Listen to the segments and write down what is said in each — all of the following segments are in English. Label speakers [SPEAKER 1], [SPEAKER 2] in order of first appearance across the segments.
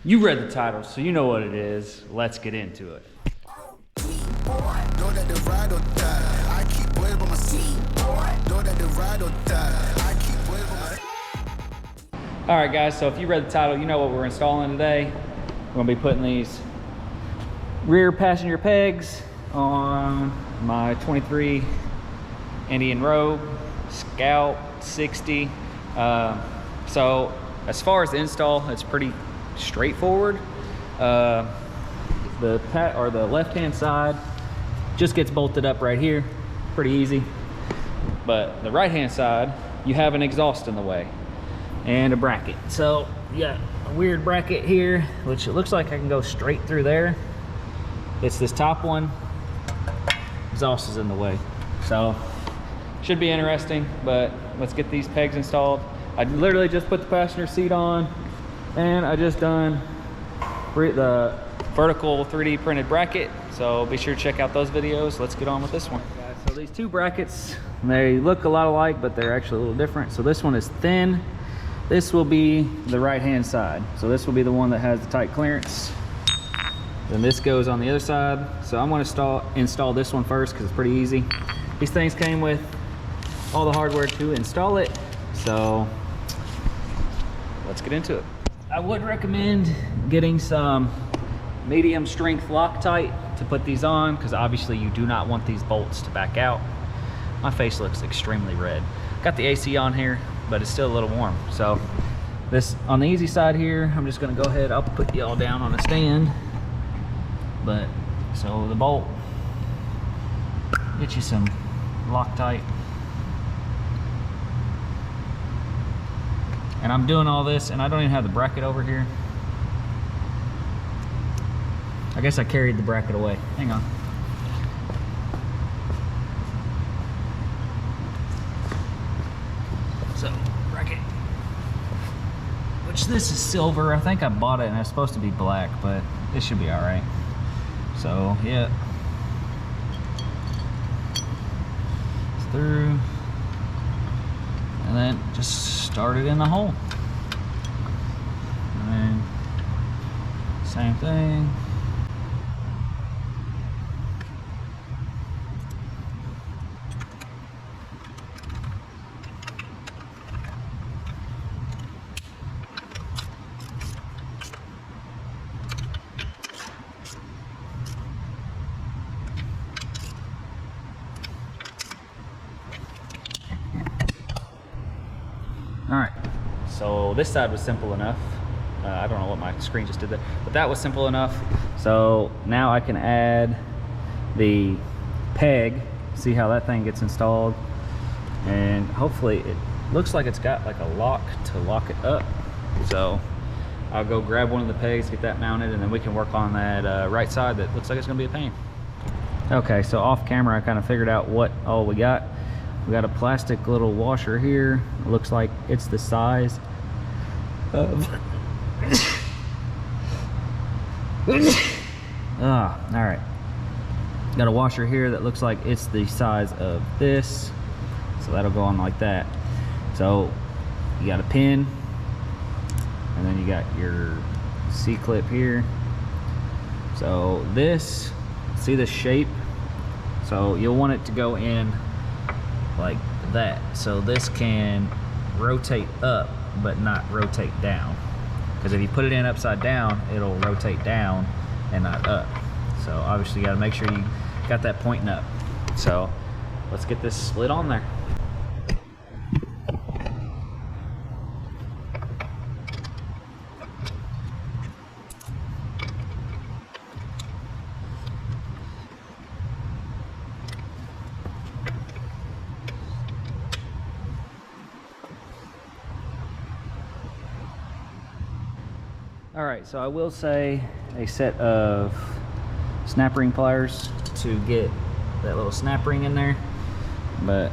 [SPEAKER 1] You read the title, so you know what it is. Let's get into it. All right, guys, so if you read the title, you know what we're installing today. We're gonna be putting these rear passenger pegs on my 23 Indian Rogue Scout 60. So as far as the install, it's pretty straightforward. The left-hand side just gets bolted up right here, pretty easy. But the right-hand side, you have an exhaust in the way and a bracket. So you got a weird bracket here, which it looks like I can go straight through there. It's this top one. Exhaust is in the way. So should be interesting, but let's get these pegs installed. I literally just put the passenger seat on and I just done the vertical 3D printed bracket. So be sure to check out those videos. Let's get on with this one. Guys, so these two brackets, they look a lot alike, but they're actually a little different. So this one is thin. This will be the right-hand side. So this will be the one that has the tight clearance. Then this goes on the other side. So I'm going to install this one first because it's pretty easy. These things came with all the hardware to install it. So let's get into it. I would recommend getting some medium strength Loctite to put these on, because obviously you do not want these bolts to back out. My face looks extremely red. Got the AC on here, but it's still a little warm. So this, on the easy side here, I'm just gonna go ahead, I'll put y'all down on a stand. But, so the bolt, get you some Loctite. And I'm doing all this, and I don't even have the bracket over here. I guess I carried the bracket away. Hang on. So, bracket. Which this is silver. I think I bought it and it's supposed to be black, but this should be all right. So, yeah. It's through. And then just start it in the hole. And then same thing. All right, so this side was simple enough. I don't know what my screen just did there, but that was simple enough. So now I can add the peg, see how that thing gets installed. And hopefully it looks like it's got like a lock to lock it up. So I'll go grab one of the pegs, get that mounted, and then we can work on that right side that looks like it's gonna be a pain. Okay, so off camera, I kind of figured out what all we got. We got a plastic little washer here. It looks like it's the size of all right. Got a washer here that looks like it's the size of this. So that'll go on like that. So you got a pin, and then you got your C-clip here. So this, see the shape? So you'll want it to go in like that, so this can rotate up but not rotate down, because if you put it in upside down, it'll rotate down and not up. So obviously you got to make sure you got that pointing up. So let's get this slid on there. All right, so I will say a set of snap ring pliers to get that little snap ring in there, but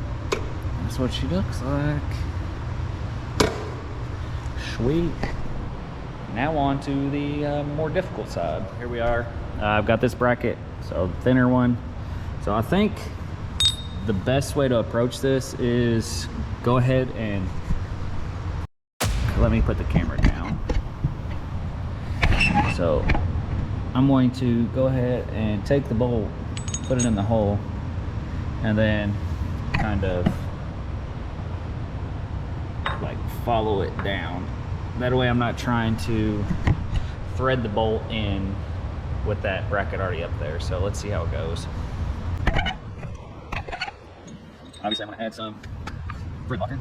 [SPEAKER 1] that's what she looks like. Sweet. Now on to the more difficult side. Here we are. I've got this bracket, so the thinner one. So I think the best way to approach this is go ahead and let me put the camera down. So I'm going to go ahead and take the bolt, put it in the hole, and then kind of like follow it down. That way I'm not trying to thread the bolt in with that bracket already up there. So let's see how it goes. Obviously I'm gonna add some thread locker.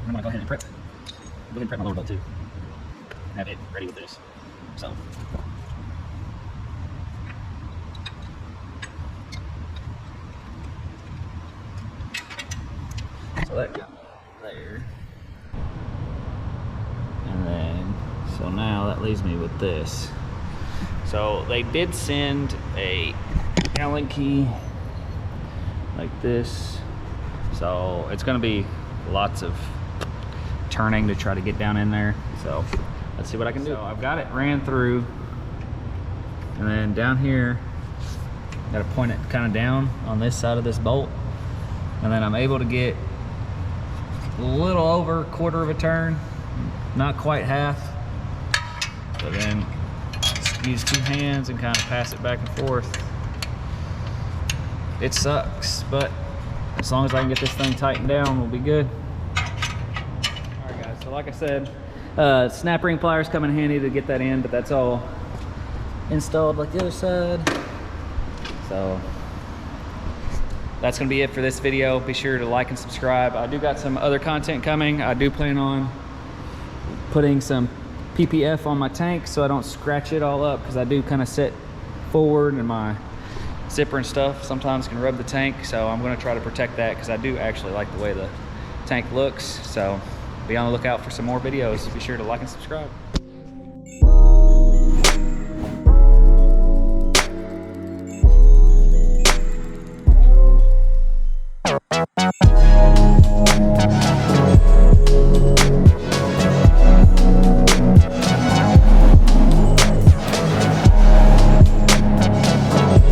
[SPEAKER 1] I'm gonna go ahead and prep. Go ahead and prep my lower belt too. Have it ready with this. So that got there. And then, so now that leaves me with this. So they did send a Allen key like this. So it's gonna be lots of turning to try to get down in there. So let's see what I can do. So I've got it ran through, and then down here, gotta point it kind of down on this side of this bolt. And then I'm able to get a little over 1/4 of a turn, not quite half. But then just use 2 hands and kind of pass it back and forth. It sucks, but as long as I can get this thing tightened down, we'll be good. Alright guys, so like I said, snap ring pliers come in handy to get that in, but that's all installed like the other side. So that's gonna be it for this video. Be sure to like and subscribe. I do got some other content coming. I do plan on putting some PPF on my tank so I don't scratch it all up, because I do kind of sit forward and my zipper and stuff sometimes can rub the tank. So I'm gonna try to protect that, because I do actually like the way the tank looks. So be on the lookout for some more videos. Be sure to like and subscribe.